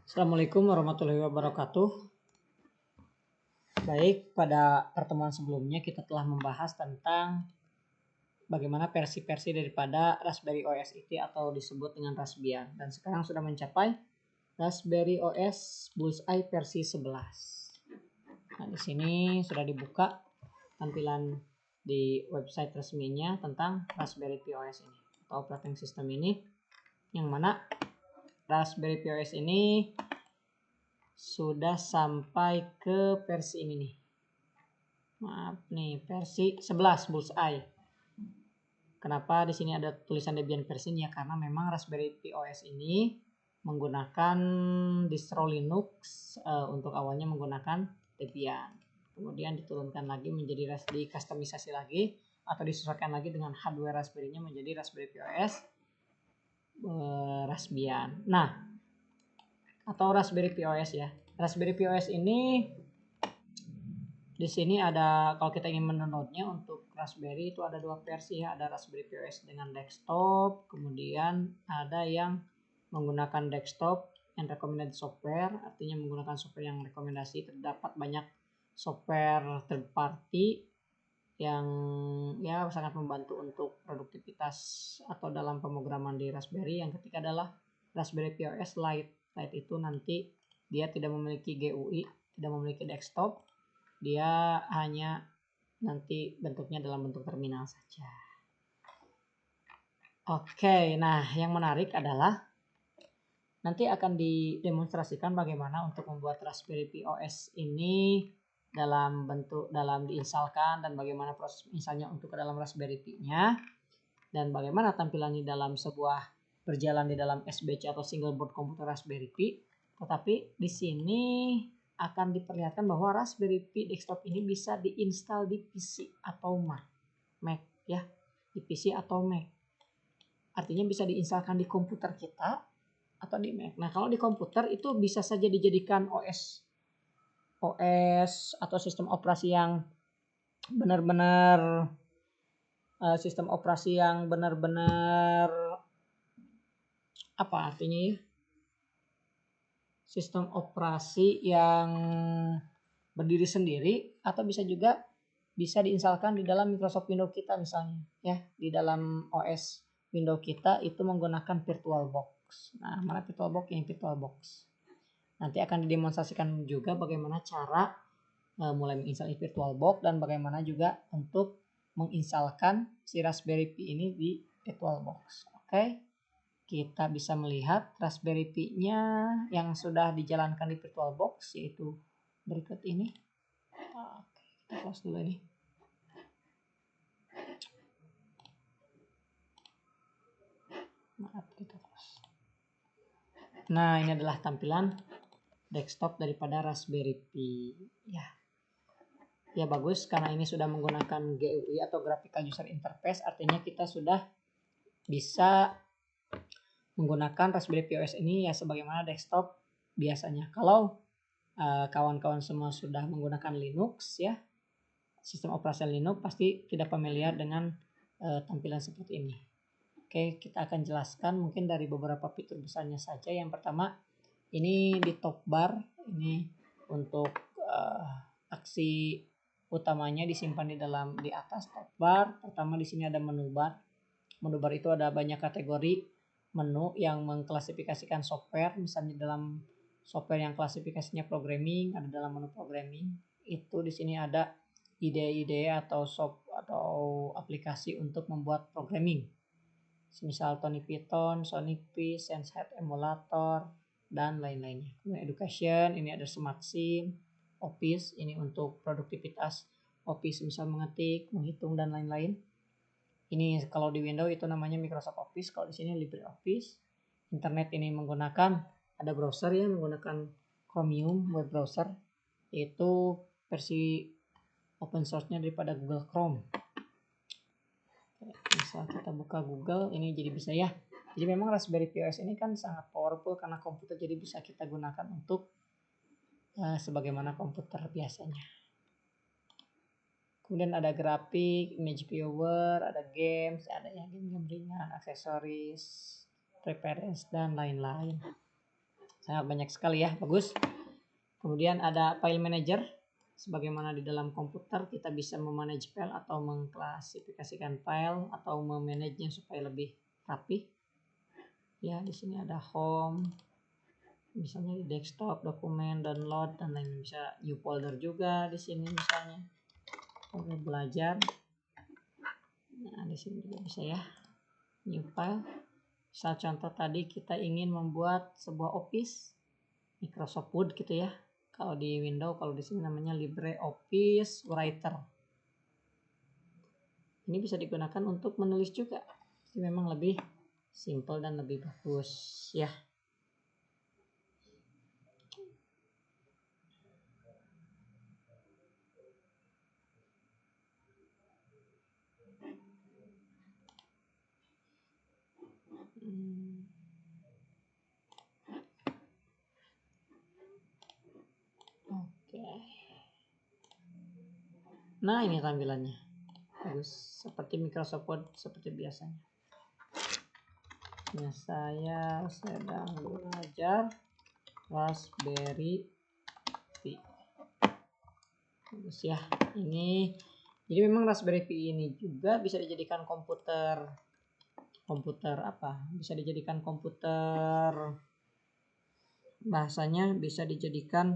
Assalamualaikum warahmatullahi wabarakatuh. Baik, pada pertemuan sebelumnya kita telah membahas tentang bagaimana versi-versi daripada Raspberry OS IT atau disebut dengan Raspbian. Dan sekarang sudah mencapai Raspberry OS Bullseye versi 11. Nah, di sini sudah dibuka tampilan di website resminya tentang Raspberry Pi OS ini atau operating system ini, yang mana Raspberry Pi OS ini sudah sampai ke versi ini nih. Maaf nih, versi 11 Bullseye. Kenapa di sini ada tulisan Debian version? Ya karena memang Raspberry Pi OS ini menggunakan distro Linux, untuk awalnya menggunakan Debian. Kemudian diturunkan lagi menjadi dikustomisasi lagi atau disesuaikan lagi dengan hardware Raspberry-nya menjadi Raspberry Pi OS Raspbian. Nah, atau Raspberry Pi OS ya. Raspberry Pi OS ini di sini ada, kalau kita ingin mendownloadnya untuk Raspberry itu ada dua versi ya, ada Raspberry Pi OS dengan desktop, kemudian ada yang menggunakan desktop and recommended software, artinya menggunakan software yang rekomendasi. Terdapat banyak software third party yang ya sangat membantu untuk produktivitas atau dalam pemrograman di Raspberry. Yang ketiga adalah Raspberry Pi OS Lite. Lite itu nanti dia tidak memiliki GUI, tidak memiliki desktop, dia hanya nanti bentuknya dalam bentuk terminal saja. Oke, nah yang menarik adalah nanti akan didemonstrasikan bagaimana untuk membuat Raspberry Pi OS ini dalam diinstalkan dan bagaimana proses misalnya untuk ke dalam Raspberry Pi-nya dan bagaimana tampilannya dalam sebuah berjalan di dalam SBC atau single board komputer Raspberry Pi. Tetapi di sini akan diperlihatkan bahwa Raspberry Pi desktop ini bisa diinstal di PC atau Mac ya, di PC atau Mac. Artinya bisa diinstalkan di komputer kita atau di Mac. Nah, kalau di komputer itu bisa saja dijadikan OS atau sistem operasi yang benar-benar apa artinya ya? Sistem operasi yang berdiri sendiri, atau bisa juga bisa diinstalkan di dalam Microsoft Windows kita misalnya ya, di dalam OS Windows kita itu menggunakan VirtualBox. Nah, mana VirtualBox? Yang VirtualBox. Nanti akan didemonstrasikan juga bagaimana cara mulai menginstal VirtualBox dan bagaimana juga untuk menginstalkan si Raspberry Pi ini di VirtualBox. Oke. Kita bisa melihat Raspberry Pi-nya yang sudah dijalankan di VirtualBox, yaitu berikut ini. Oke, kita close dulu ini. Maaf, kita close. Nah, ini adalah tampilan desktop daripada Raspberry Pi. Ya bagus, karena ini sudah menggunakan GUI atau Graphical User Interface, artinya kita sudah bisa menggunakan Raspberry Pi OS ini ya sebagaimana desktop biasanya. Kalau kawan-kawan semua sudah menggunakan Linux ya, sistem operasi Linux, pasti tidak familiar dengan tampilan seperti ini. Oke, kita akan jelaskan mungkin dari beberapa fitur besarnya saja. Yang pertama, ini di top bar ini untuk aksi utamanya disimpan di atas top bar. Pertama di sini ada menu bar. Menu bar itu ada banyak kategori menu yang mengklasifikasikan software. Misalnya dalam software yang klasifikasinya programming, ada dalam menu programming. Itu di sini ada ide-ide atau aplikasi untuk membuat programming. Misal Tony Python, Sonic Pi, SenseHead Emulator, dan lain-lainnya. Kemudian education, ini ada Smart Sim, Office, ini untuk produktivitas Office, misal mengetik, menghitung, dan lain-lain. Ini kalau di Windows itu namanya Microsoft Office, kalau di sini LibreOffice. Internet ini menggunakan, ada browser ya, menggunakan Chromium web browser, yaitu versi open source-nya daripada Google Chrome. Misal kita buka Google, ini jadi bisa ya. Jadi memang Raspberry Pi OS ini kan sangat powerful karena komputer, jadi bisa kita gunakan untuk sebagaimana komputer biasanya. Kemudian ada grafik, image viewer, ada games, ada game ringan, aksesoris, preference, dan lain-lain. sangat banyak sekali ya, bagus. Kemudian ada file manager. Sebagaimana di dalam komputer kita bisa memanage file atau mengklasifikasikan file atau memanagenya supaya lebih rapi. Ya, di sini ada home, misalnya di desktop, dokumen, download dan lain, bisa new folder juga di sini misalnya. Folder belajar. Nah, di sini juga bisa ya. New file. Misal contoh tadi kita ingin membuat sebuah Office Microsoft Word gitu ya. Kalau di Windows, kalau di sini namanya LibreOffice Writer. Ini bisa digunakan untuk menulis juga. Jadi memang lebih simple dan lebih bagus ya. Oke. Nah, ini tampilannya. Bagus, seperti Microsoft Word seperti biasanya. Nah, saya sedang belajar Raspberry Pi. Bagus ya. Ini jadi memang Raspberry Pi ini juga bisa dijadikan komputer apa? Bisa dijadikan komputer, bahasanya bisa dijadikan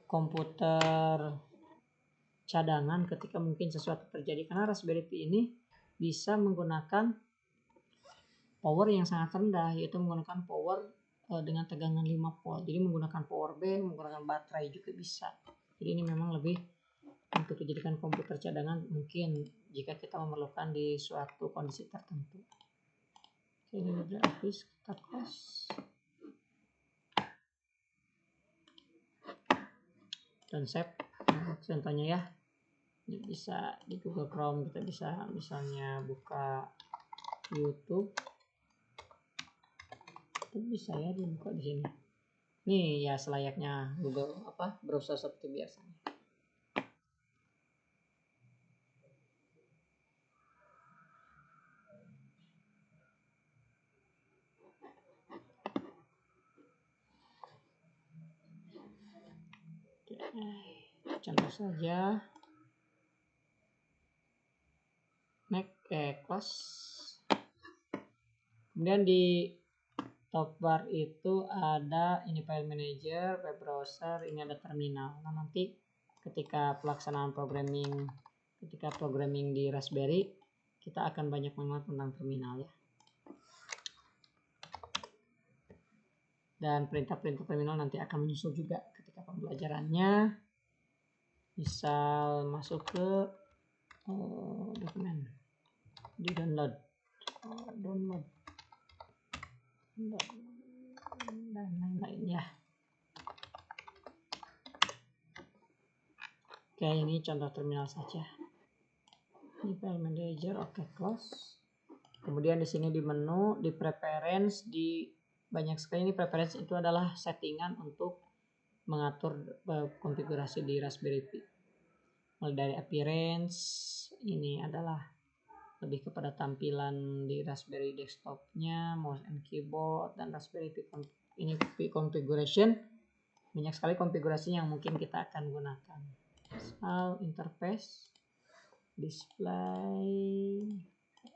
komputer cadangan ketika mungkin sesuatu terjadi, karena Raspberry Pi ini bisa menggunakan power yang sangat rendah, yaitu menggunakan power dengan tegangan 5 volt. Jadi menggunakan power bank, menggunakan baterai juga bisa. Jadi ini memang lebih untuk dijadikan komputer cadangan mungkin jika kita memerlukan di suatu kondisi tertentu. Oke, ini udah habis, kita close. Dan save. Nah, contohnya ya. Ini bisa di Google Chrome, kita bisa misalnya buka YouTube. Itu bisa ya dibuka di sini. Nih ya selayaknya Google browser seperti biasanya. Contoh saja close. Kemudian di top bar itu ada ini file manager, web browser, ini ada terminal. Nah, nanti ketika pelaksanaan programming di Raspberry, kita akan banyak mengenal tentang terminal ya. Dan perintah-perintah terminal nanti akan menyusul juga ketika pembelajarannya. Misal masuk ke dokumen, di download, dan lain-lain ya. Oke, ini contoh terminal saja. Ini file manager, oke, close. Kemudian di sini di menu, di preference, di banyak sekali ini preference itu adalah settingan untuk mengatur konfigurasi di Raspberry Pi. Mulai dari appearance, ini adalah lebih kepada tampilan di Raspberry desktopnya, mouse and keyboard, dan Raspberry Pi ini Pi configuration. Banyak sekali konfigurasi yang mungkin kita akan gunakan. Misal interface, display,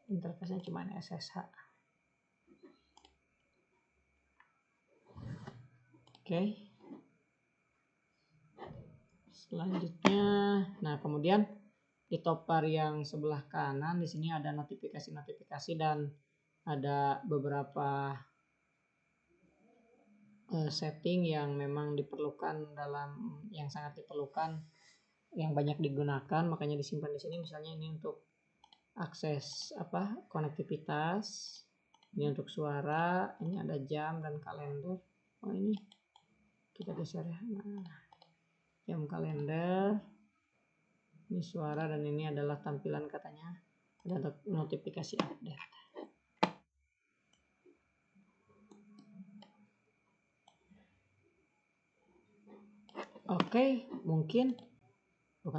interface-nya cuma SSH. Oke. Selanjutnya, nah kemudian di top bar yang sebelah kanan di sini ada notifikasi dan ada beberapa setting yang memang diperlukan yang sangat diperlukan, yang banyak digunakan, makanya disimpan di sini. Misalnya ini untuk akses konektivitas, ini untuk suara, ini ada jam dan kalender. Oh, ini kita geser ya. Nah, jam, kalender, ini suara, dan ini adalah tampilan katanya ada notifikasi update. Oke, bukan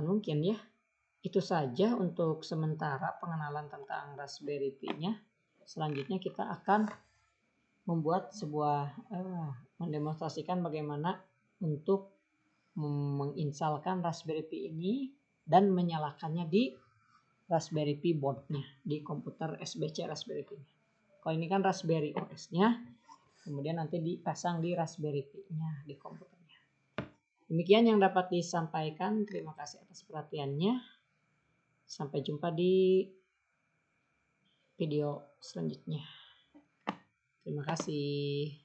mungkin ya. Itu saja untuk sementara pengenalan tentang Raspberry Pi-nya. Selanjutnya kita akan membuat sebuah mendemonstrasikan bagaimana untuk menginstalkan Raspberry Pi ini dan menyalakannya di Raspberry Pi boardnya di komputer SBC Raspberry Pi. Kalau ini kan Raspberry OS-nya, kemudian nanti dipasang di Raspberry Pi-nya di komputernya. Demikian yang dapat disampaikan. Terima kasih atas perhatiannya. Sampai jumpa di video selanjutnya. Terima kasih.